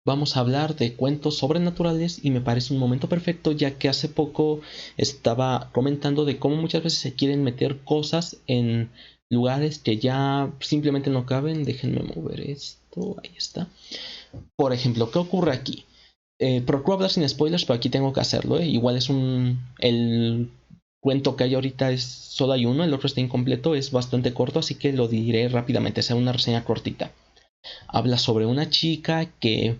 vamos a hablar de cuentos sobrenaturales y me parece un momento perfecto ya que hace poco estaba comentando de cómo muchas veces se quieren meter cosas en lugares que ya simplemente no caben. Déjenme mover esto, ahí está. Por ejemplo, ¿qué ocurre aquí? Procuro hablar sin spoilers, pero aquí tengo que hacerlo. Igual es un... El cuento que hay ahorita es solo hay uno, el otro está incompleto, es bastante corto, así que lo diré rápidamente, será una reseña cortita. Habla sobre una chica que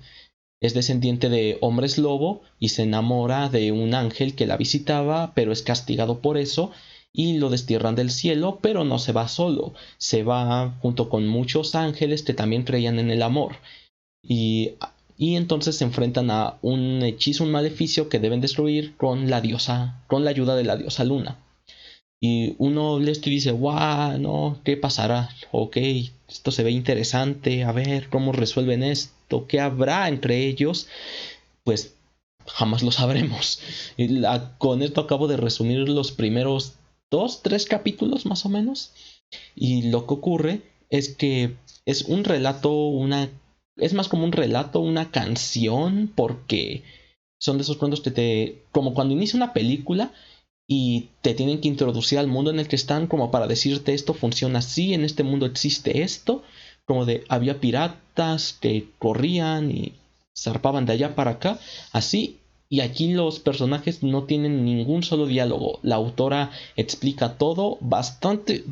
es descendiente de hombres lobo y se enamora de un ángel que la visitaba, pero es castigado por eso y lo destierran del cielo, pero no se va solo, se va junto con muchos ángeles que también creían en el amor. Y, y entonces se enfrentan a un hechizo, un maleficio que deben destruir con la diosa, con la ayuda de la diosa Luna. Y uno lee esto y dice, guau, no, ¿qué pasará? Ok, esto se ve interesante, a ver cómo resuelven esto, qué habrá entre ellos. Pues jamás lo sabremos. Con esto acabo de resumir los primeros dos, tres capítulos más o menos. Y lo que ocurre es que es un relato, es más como un relato, una canción, porque son de esos cuentos que como cuando inicia una película y te tienen que introducir al mundo en el que están, como para decirte esto funciona así, en este mundo existe esto, como de había piratas que corrían y zarpaban de allá para acá, así. Y aquí los personajes no tienen ningún solo diálogo. La autora explica todo bastante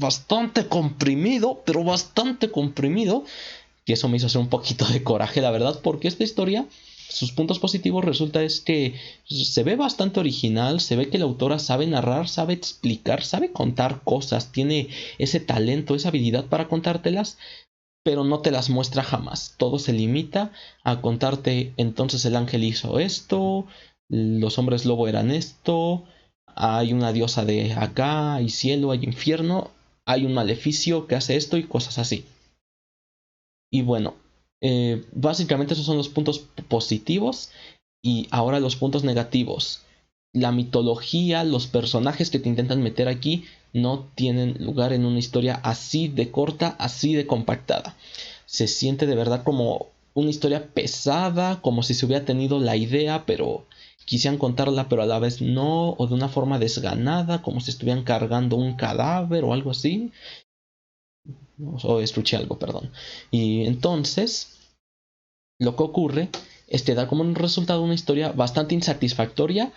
comprimido, pero bastante comprimido. Y eso me hizo hacer un poquito de coraje, la verdad, porque esta historia, sus puntos positivos resulta es que se ve bastante original, se ve que la autora sabe narrar, sabe explicar, sabe contar cosas, tiene ese talento, esa habilidad para contártelas, pero no te las muestra jamás. Todo se limita a contarte entonces el ángel hizo esto, los hombres lobo eran esto, hay una diosa de acá, hay cielo, hay infierno, hay un maleficio que hace esto y cosas así. Y bueno, básicamente esos son los puntos positivos y ahora los puntos negativos. La mitología, los personajes que te intentan meter aquí no tienen lugar en una historia así de corta, así de compactada. Se siente de verdad como una historia pesada, como si se hubiera tenido la idea, pero quisieran contarla, pero a la vez no, o de una forma desganada, como si estuvieran cargando un cadáver o algo así. O escuché algo, perdón. Y entonces lo que ocurre es que da como un resultado una historia bastante insatisfactoria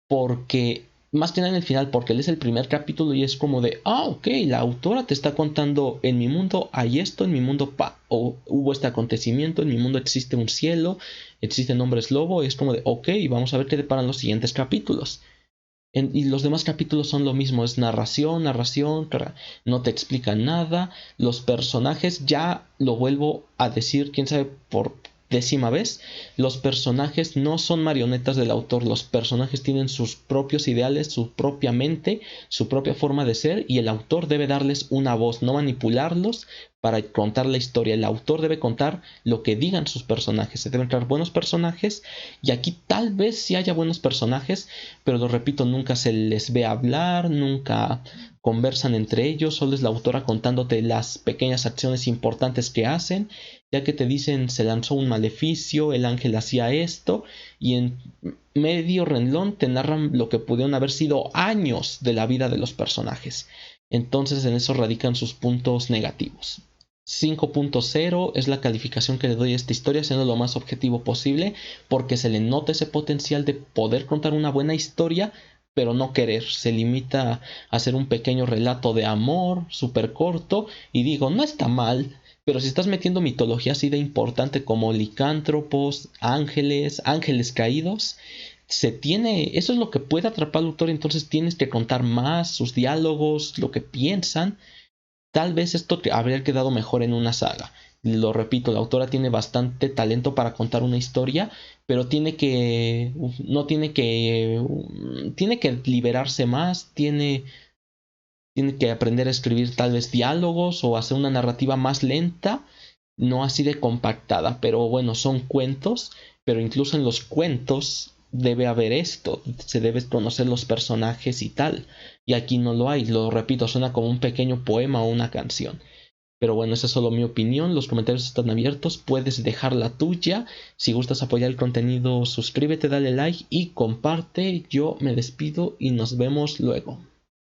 porque, más que nada en el final, porque él es el primer capítulo y es como de, ok, la autora te está contando, en mi mundo hay esto, en mi mundo o hubo este acontecimiento, en mi mundo existe un cielo, existen hombres lobo, y es como de, ok, vamos a ver qué deparan los siguientes capítulos. Y los demás capítulos son lo mismo, es narración, narración, no te explican nada. Los personajes, ya lo vuelvo a decir, quién sabe por décima vez, los personajes no son marionetas del autor, los personajes tienen sus propios ideales, su propia mente, su propia forma de ser y el autor debe darles una voz, no manipularlos para contar la historia. El autor debe contar lo que digan sus personajes, se deben crear buenos personajes y aquí tal vez sí haya buenos personajes, pero lo repito, nunca se les ve hablar, nunca conversan entre ellos, solo es la autora contándote las pequeñas acciones importantes que hacen, ya que te dicen se lanzó un maleficio, el ángel hacía esto, y en medio renglón te narran lo que pudieron haber sido años de la vida de los personajes. Entonces en eso radican sus puntos negativos. 5.0 es la calificación que le doy a esta historia, siendo lo más objetivo posible, porque se le nota ese potencial de poder contar una buena historia, pero no querer. Se limita a hacer un pequeño relato de amor, súper corto, y digo, no está mal, pero si estás metiendo mitología así de importante como licántropos, ángeles, ángeles caídos, eso es lo que puede atrapar al autor, entonces tienes que contar más sus diálogos, lo que piensan. Tal vez esto habría quedado mejor en una saga. Lo repito, la autora tiene bastante talento para contar una historia, pero no tiene que liberarse más, tiene que aprender a escribir tal vez diálogos o hacer una narrativa más lenta, no así de compactada. Pero bueno, son cuentos, pero incluso en los cuentos debe haber esto, se debe conocer los personajes y tal. Y aquí no lo hay, lo repito, suena como un pequeño poema o una canción. Pero bueno, esa es solo mi opinión. Los comentarios están abiertos. Puedes dejar la tuya. Si gustas apoyar el contenido, suscríbete, dale like y comparte. Yo me despido y nos vemos luego.